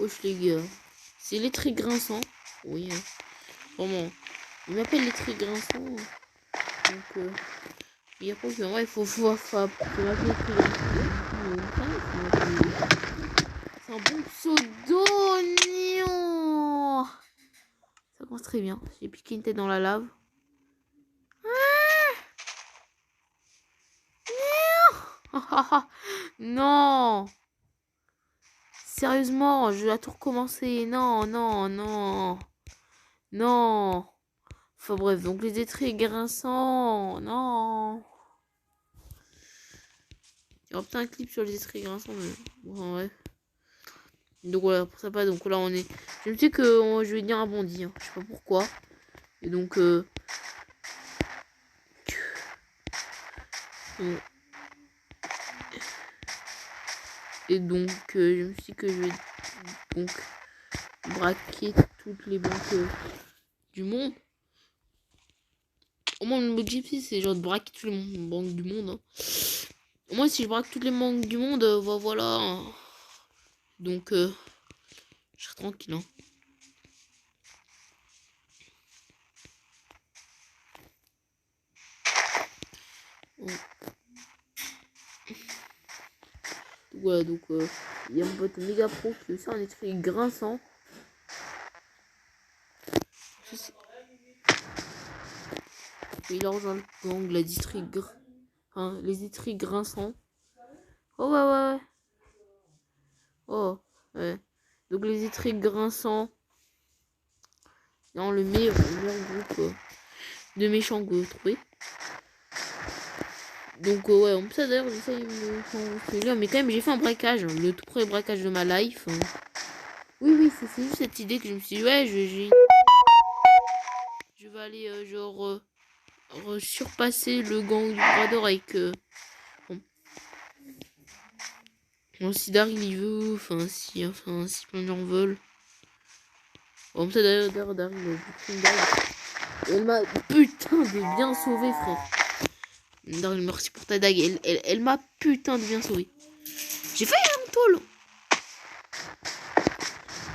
Wesh les gars. C'est les traits grinçants. Oui. Vraiment. Il m'appelle les traits grinçants. Donc il y a pas que ouais, faut m'appeler les traits grinçants. C'est un bon pseudo. Ça commence très bien. J'ai piqué une tête dans la lave. Non. Sérieusement, je dois tout recommencer. Non. Non. Enfin bref, donc les traits grinçants. Non. Il y aura peut-être un clip sur les traits grinçants, mais bon, ouais. Donc voilà, pour ça pas. Donc là, on est. Je me dis que je vais dire un bondi. Hein. Je sais pas pourquoi. Et donc. Et donc, je me suis dit que je vais donc braquer toutes les banques du monde. Au moins, le objectif, c'est genre de braquer toutes les banques du monde. Hein. Au moins, si je braque toutes les banques du monde, voilà. Hein. Donc, je serai tranquille. Hein. Voilà, donc, il y a mon pote méga pro qui est aussi un étrit grinçant. Il a rejoint le gang, la district hein, les étrits grinçants. Oh ouais. Oh ouais. Donc les étrits grinçants. Non, le meilleur groupe de méchants que vous trouvez. Donc ouais, en plus ça d'ailleurs j'essaye de mais quand même j'ai fait un braquage, le tout premier braquage de ma life. Oui, c'est juste cette idée que je me suis dit ouais, je vais aller genre surpasser le gang du bras d'or avec bon, si Daryl il veut, si plein de gens veulent. Bon ça d'ailleurs Daryl, elle m'a putain de bien sauvé frère. Daryl, merci pour ta dague, elle m'a putain de bien sauvé. J'ai failli un tôle.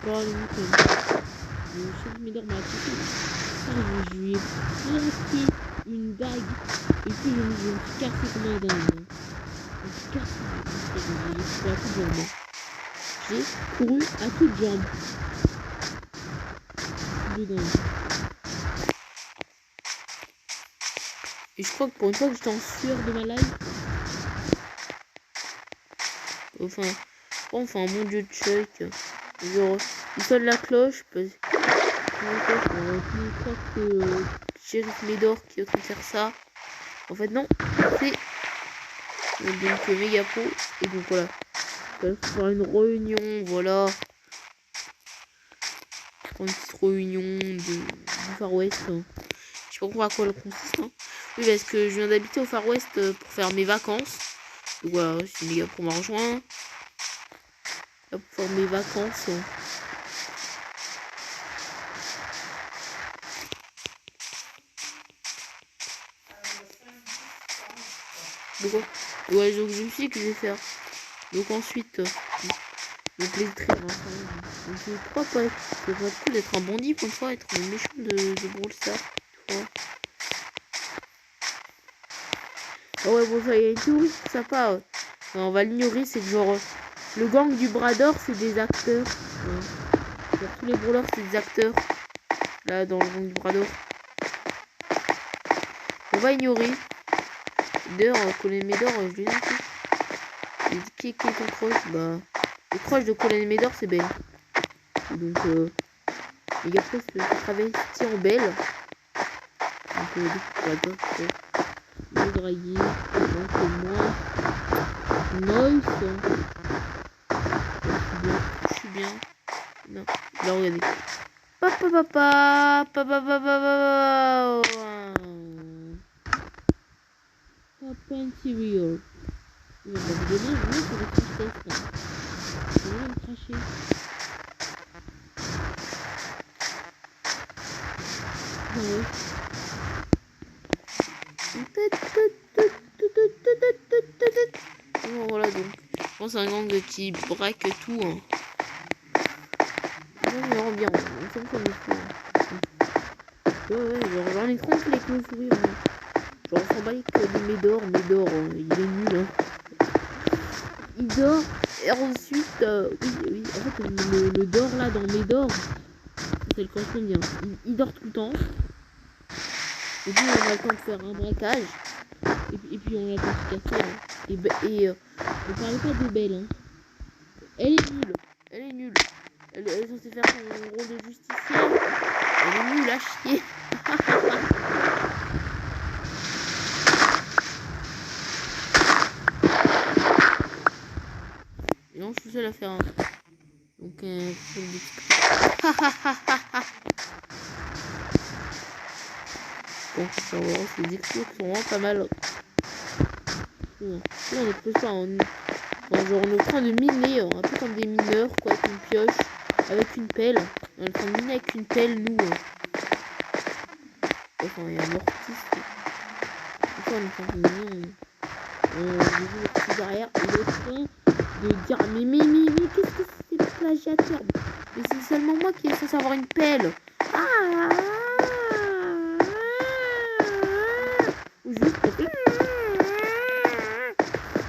Oh, le chef Médor m'a attaqué. Je lui ai planté une dague. Et puis je me suis cassé comme un dingue. Je me suis cassé. J'ai couru à toutes jambes. De dingue. Et je crois que pour une fois que j'étais en sueur de ma life. Enfin mon dieu de Chuck. Genre, il sonne la cloche parce que je crois que Sheriff Médor qui est en train de faire ça. En fait non, c'est donc méga pro. Et donc voilà. On va faire une réunion, voilà. Une petite réunion du Far West. Hein. Je sais pas à quoi elle consiste. Hein. Oui, parce que je viens d'habiter au Far West pour faire mes vacances. Donc voilà, c'est méga pro m'a rejoint. Là, pour faire mes vacances. Donc, ouais, donc je me suis dit que je vais faire. Donc ensuite, donc les traits. Donc je crois pas que ça va être cool d'être un bandit pour une fois, être un méchant de Brawl Stars. Oh ouais, bon, ça y a une théorie sympa. Ouais. On va l'ignorer, c'est que genre le gang du bras d'or, c'est des acteurs. Ouais. Genre, tous les brawlers, c'est des acteurs. Là, dans le gang du bras d'or. On va ignorer. D'ailleurs, Colin Médor, je l'ai dit. Il dit qui est ton crush? Bah, le crush de Colin Médor, c'est Belle. Et donc, les gars, se travestit en Belle. Donc, le draguer. Donc, moi. Nice. Je suis bien. Non, là, regardez. Papa. Papa interior. Il va me donner un mot pour le tristesse. Il va me cracher. Bon, voilà donc. Je pense c'est un gang qui braque tout. Hein. me rend bien. Ça me fait ouais, genre j'en ai trop avec mon sourire. Genre on s'en bat avec Médor, il est nul. Hein. Il dort et ensuite, oui, en fait le dort là dans Médor, c'est le correspond bien. Il dort tout le temps. Et puis on a le temps de faire un braquage. Et puis on a le temps de se casser. Hein. Et on parle pas de Belle. Hein. Elle est nulle. Elle est censée faire son rôle de justicière. Elle est nulle à chier. Et non, je suis seule à faire un. Donc, bon, ça va, c'est des expos qui sont vraiment pas mal. Bon, là, on est plus pas en. Enfin, genre, on est en train de miner, un peu comme des mineurs, quoi, avec une pioche, avec une pelle. On est en train de miner avec une pelle, nous. Enfin, il y a un mortis. On est en train de miner. On joue le petit derrière. Et le fond de dire mais qu'est-ce que c'est le plagiateur? Mais c'est seulement moi qui est censé avoir une pelle. Ou juste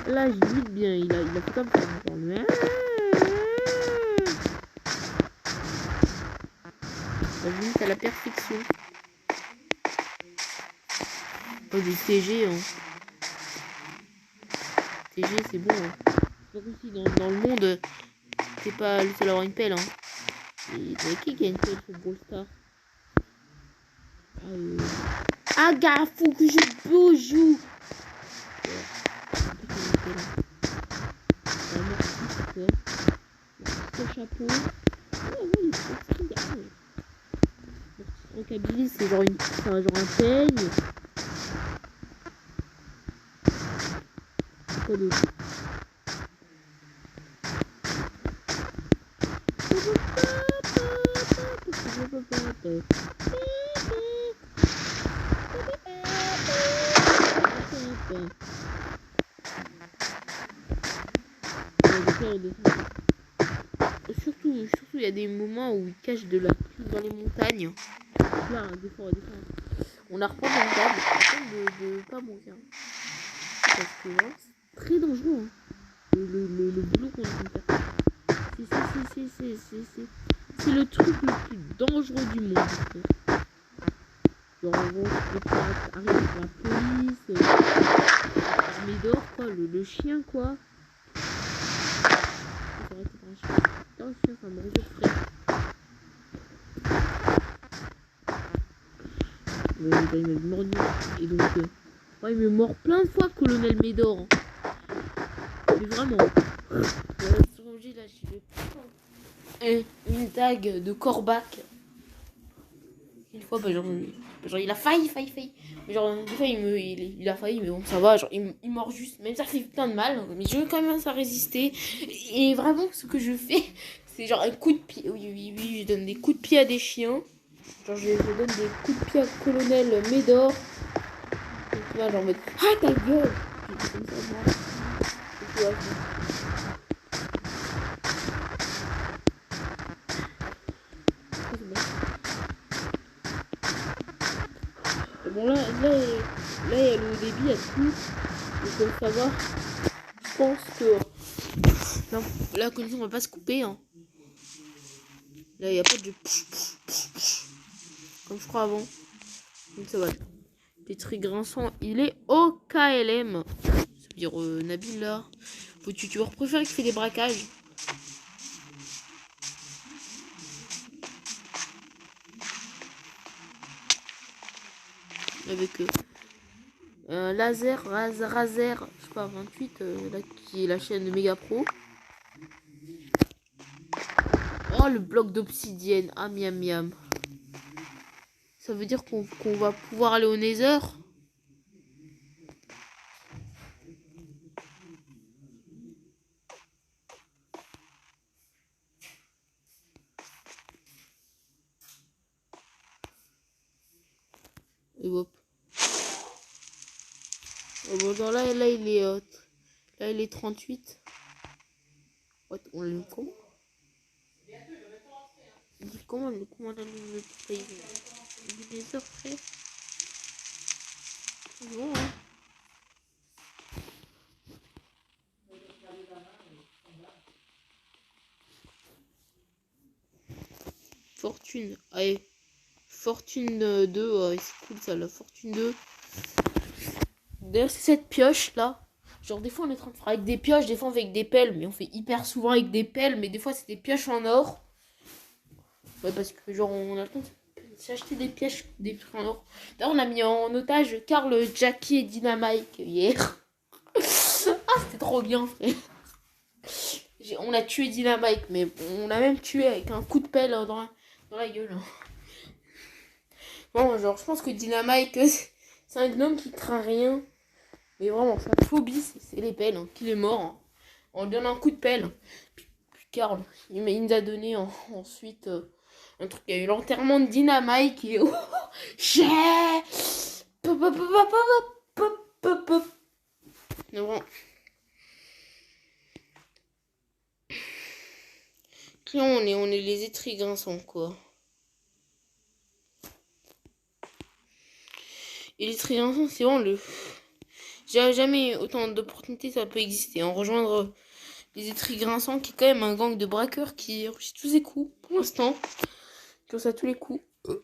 là je dis bien, il a fait comme ça. Ça limite à la perfection. Oh, des TG hein. TG c'est bon hein. C'est pas comme si dans le monde t'es pas le seul à avoir une pelle hein. Et qui a une pelle sur Brawl Stars? Ah gars, faut que je bouge. Le chapeau. Rockabilly, c'est genre genre un peigne. Quoi d'autre? Surtout, il y a des moments où il cache de la pluie dans les montagnes. Là, des fois, on a reprend dans le câble de pas mourir. Parce que là, c'est très dangereux. Hein. Le boulot qu'on est en train de faire. C'est le truc le plus dangereux du monde. Genre, en gros, les pirates arrivent pour la police, l'armée d'or, quoi, le chien, quoi. C'est vrai que c'est un chien. Putain, le chien, ça me réchaufferait. Il m'a mordu. Et donc, ouais, il me mord plein de fois, Colonel Médor. Hein. Mais vraiment. Sur obligé là, j'ai une dague de Corbac. Une fois, bah, genre il a failli. Mais genre, des fois, il a failli, mais bon, ça va. Genre, il mord juste. Même ça fait plein de mal. Mais je veux quand même ça résister. Et vraiment, ce que je fais, c'est genre un coup de pied. Oui, je donne des coups de pied à des chiens. Genre, je donne des coups de pied à Colonel Médor. Donc là, genre, en mode, ah, ta gueule! Comme ça, moi. Et puis, ouais, bon, là, il y a le débit à tout. Il faut le savoir. Je pense que non, la connexion va pas se couper. Hein. Là, il n'y a pas de comme je crois avant. Donc ça va. Pétri Grinçant, il est au KLM. Ça veut dire Nabil là. Tu préfères qu'il fait des braquages. Avec Razer, je sais pas, 28, là, qui est la chaîne de Mega Pro. Oh, le bloc d'obsidienne. Ah, miam. Ça veut dire qu'on va pouvoir aller au Nether. Et hop. Oh, bon, non, là, il est 38. What, on le comment? comment le commandant de paye il les offre frère. Bon, hein. Fortune, allez. Fortune 2, ouais, c'est cool ça, la Fortune 2. D'ailleurs, c'est cette pioche là. Genre, des fois on est en train de faire avec des pioches, des fois on fait avec des pelles, mais on fait hyper souvent avec des pelles, mais des fois c'est des pioches en or. Ouais, parce que genre, on a le temps de s'acheter des pioches, des trucs en or. D'ailleurs, on a mis en otage Karl, Jackie et Dynamite hier. Ah, c'était trop bien, frère. On a tué Dynamite, mais on l'a même tué avec un coup de pelle dans la gueule. Bon, genre, je pense que Dynamite, c'est un gnome qui craint rien. Mais vraiment, sa phobie, c'est les pelles. Hein, qu'il est mort. Hein. On lui donne un coup de pelle. Puis Karl, il nous a donné ensuite un truc. Il y a eu l'enterrement de Dynamite qui est. Mais bon. Là, on est les étris grinçants, quoi. Et les triangles, c'est vraiment le. J'ai jamais autant d'opportunités, ça peut exister. En rejoindre les étris grinçants, qui est quand même un gang de braqueurs qui réussit tous ses coups, pour l'instant. Qui ça tous les coups. Non,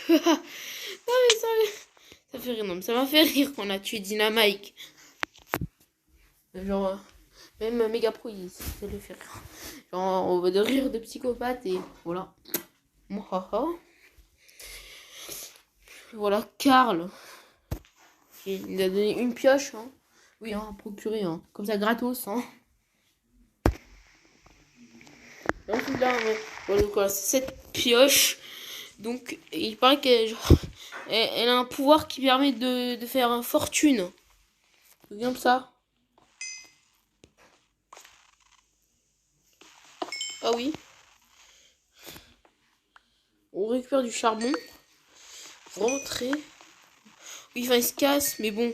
mais ça fait rire. Non, mais ça m'a fait rire qu'on a tué Dynamite. Genre, même Megapro, ça le fait rire. Genre, on va de rire de psychopathe et voilà. Voilà, Karl. Il nous a donné une pioche. Hein. Oui, hein, procurer. Hein. Comme ça, gratos. Hein. Ensuite, là, voilà, c'est cette pioche. Donc, il paraît qu'elle elle a un pouvoir qui permet de faire une fortune. C'est comme ça. Ah oui. On récupère du charbon. Rentrer. Oui, enfin, il se casse, mais bon.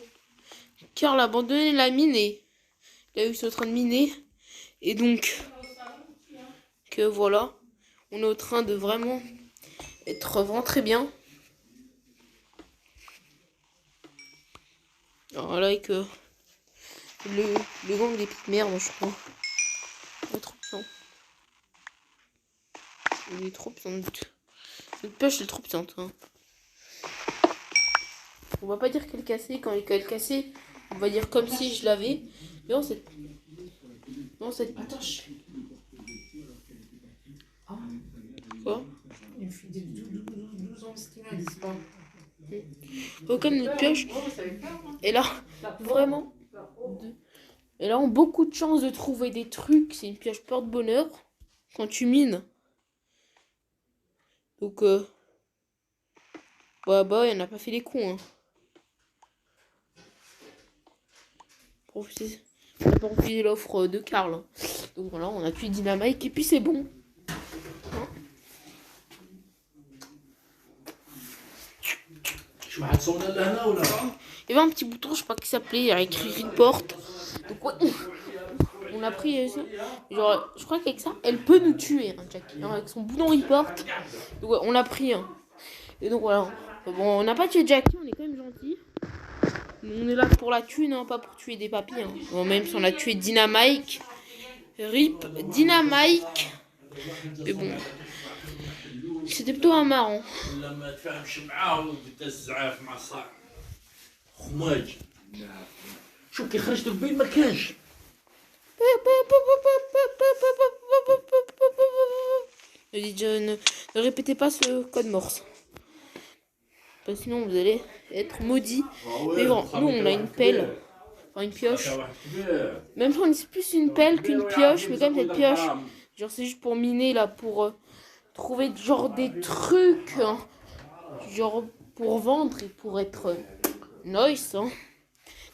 Karl a abandonné la mine et là, ils sont en train de miner. Et donc, que voilà. On est en train de vraiment être vraiment très bien. Alors là, avec le gang des petites merdes, je crois. Il est trop puissant. Il est trop puissant. Cette pioche est trop puissante. Hein. On va pas dire qu'elle est cassée. Quand elle est cassée, on va dire comme si je l'avais. Mais non, cette. Non, cette. Attends, Quoi? une fille de 12 ans, c'était là, n'est-ce pas? Aucune notre pioche. Et là, vraiment. Et là, on a beaucoup de chance de trouver des trucs. C'est une pioche porte-bonheur. Quand tu mines. Donc, bah, il en a pas fait les cons. Hein. On a pas refusé l'offre de Karl. Hein. Donc voilà, on a tué Dynamite et puis c'est bon. Hein? Il y avait un petit bouton, je sais pas qui s'appelait, il y a écrit report. Donc ouais, on a pris ça. Genre, je crois qu'avec ça, elle peut nous tuer, hein, Jackie, hein, avec son bouton report. Donc ouais, on l'a pris. Hein. Et donc voilà. Bon, on n'a pas tué Jackie, on est quand même gentil. On est là pour la thune, hein, pas pour tuer des papis. Hein. Bon, même si on a tué Dynamite. RIP Dynamite. Mais bon. C'était plutôt un marrant. شوف كي خرجت البيت ما كانش. Ne répétez pas ce code morse. Parce que sinon vous allez être maudit. Mais bon, nous on a une pelle. Enfin une pioche. Même si on c'est plus une pelle qu'une pioche. Mais comme cette pioche, genre c'est juste pour miner là. Pour trouver genre des trucs. Hein, genre pour vendre et pour être nice. Hein.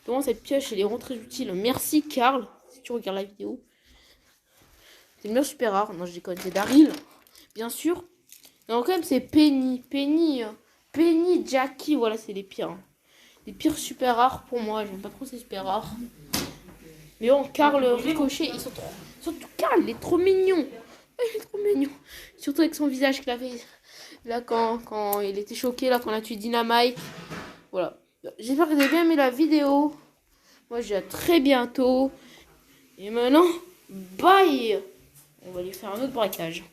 Comment cette pioche elle est vraiment très utile. Merci Karl. Si tu regardes la vidéo. C'est le meilleur super rare. Non je déconne. C'est Daryl. Bien sûr. Non quand même c'est Penny. Penny, Jackie, voilà, c'est les pires. Hein. Les pires super rares pour moi. J'aime pas trop ces super rares. Mais bon, Karl, Ricochet, ils sont trop. Surtout Karl, il est trop mignon. Il est trop mignon. Surtout avec son visage qu'il avait là quand il était choqué, là, quand on a tué Dynamite. Voilà. J'espère que vous avez bien aimé la vidéo. Moi, je dis à très bientôt. Et maintenant, bye! On va lui faire un autre braquage.